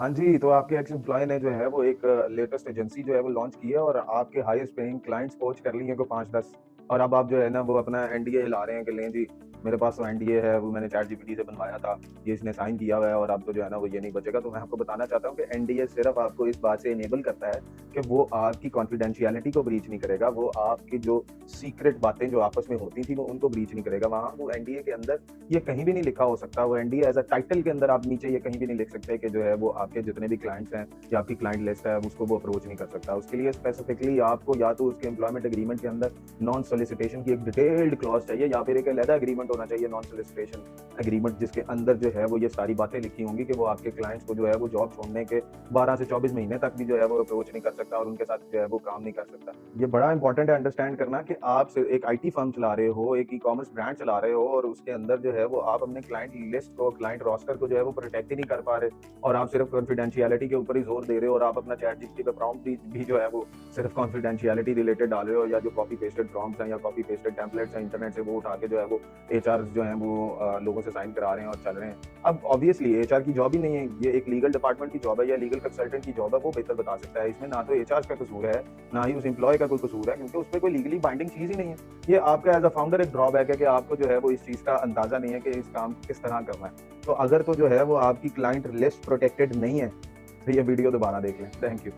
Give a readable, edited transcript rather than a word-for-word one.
हाँ जी, तो आपके एक्स एम्प्लॉयी ने जो है वो एक लेटेस्ट एजेंसी जो है वो लॉन्च की है और आपके हाईएस्ट पेइंग क्लाइंट्स पोच कर लिए हैं कोई 5-10 और अब आप जो है ना वो अपना एनडीए हिला रहे हैं कि लें जी, मेरे पास तो एनडीए है, वो मैंने चैटजीपीटी से बनवाया था, ये इसने साइन किया हुआ है और अब तो जो है ना वो ये नहीं बचेगा। तो मैं आपको बताना चाहता हूँ कि एनडीए सिर्फ़ आपको इस बात से इनेबल करता है कि वो आपकी कॉन्फिडेंशियलिटी को ब्रीच नहीं करेगा, वो आपकी जो सीक्रेट बातें जो आपस में होती थी, वो उनको ब्रीच नहीं करेगा। वहाँ वो एनडीए के अंदर ये कहीं भी नहीं लिखा हो सकता, वो एनडीए एज़ अ टाइटल के अंदर आप नीचे ये कहीं भी नहीं लिख सकते कि जो है वो आपके जितने भी क्लाइंट्स हैं या आपकी क्लाइंट लिस्ट है, उसको वो अप्रोच नहीं कर सकता। उसके लिए स्पेसिफिकली आपको या तो उसके एम्प्लॉयमेंट एग्रीमेंट के अंदर नॉन सोलिसिटेशन की एक डिटेल्ड क्लॉज़ चाहिए या फिर एक अलग एग्रीमेंट होना चाहिए नॉन सोलिसिटेशन एग्रीमेंट जिसके अंदर जो है वो ये सारी बातें लिखी होंगी कि वो आपके क्लाइंट्स को जो है वो जॉब छोड़ने के 12 से 24 महीने तक भी जो है वो अप्रोच नहीं कर सकता और उनके साथ जो है वो काम नहीं कर सकता। ये बड़ा इंपॉर्टेंट है अंडरस्टैंड करना कि आप एक आईटी फर्म चला रहे हो, एक ई-कॉमर्स ब्रांड चला रहे हो और उसके अंदर जो है वो आप अपने क्लाइंट लिस्ट को, क्लाइंट रोस्टर को जो है वो प्रोटेक्ट ही नहीं कर पा रहे और आप सिर्फ कॉन्फिडेंशियलिटी के ऊपर ही जोर दे रहे हो और आप अपना चैट जीपीटी पे प्रॉम्प्ट भी जो है वो सिर्फ कॉन्फिडेंशियलिटी रिलेटेड डाल रहे हो या जो कॉपी पेस्टेड प्रॉम्प्ट्स हैं या कॉपी पेस्टेड टेम्पलेट्स हैं इंटरनेट से वो उठा के जो है वो एचआर जो हैं वो लोगों से साइन करा रहे हैं और चल रहे हैं। अब ऑब्वियसली एचआर की जॉब ही नहीं है, ये एक लीगल डिपार्टमेंट की जॉब है या लीगल कंसल्टेंट की जॉब है, वो बेहतर बता सकता है। इसमें ना तो एचआर का कसूर है, ना ही उस एम्प्लॉय का कोई कसूर है क्योंकि उसपे कोई लीगली बाइंडिंग चीज़ ही नहीं है। ये आपका एज़ अ फाउंडर एक ड्रॉबैक है कि आपको जो है वो इस चीज़ का अंदाज़ा नहीं है कि इस काम किस तरह करना है। तो अगर तो जो है वो आपकी क्लाइंट लिस्ट प्रोटेक्टेड नहीं है, तो ये वीडियो दोबारा देख लें। Thank you.